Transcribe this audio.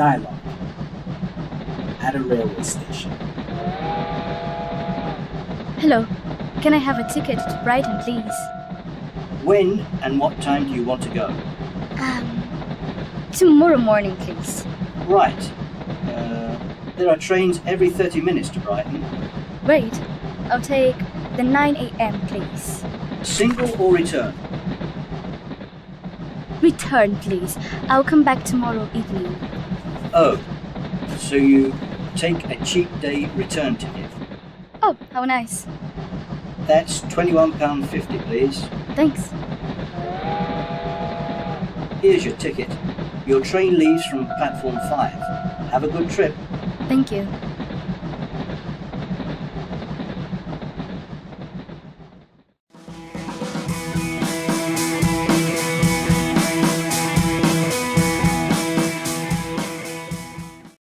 Diálogo. At a railway station. Hello. Can I have a ticket to Brighton, please? When and what time do you want to go? Tomorrow morning, please. Right. There are trains every 30 minutes to Brighton. Great. I'll take the 9 a.m., please. Single or return? Return, please. I'll come back tomorrow evening. Oh, so you take a cheap day return ticket. Oh, how nice. That's £21.50, please. Thanks. Here's your ticket. Your train leaves from platform 5. Have a good trip. Thank you.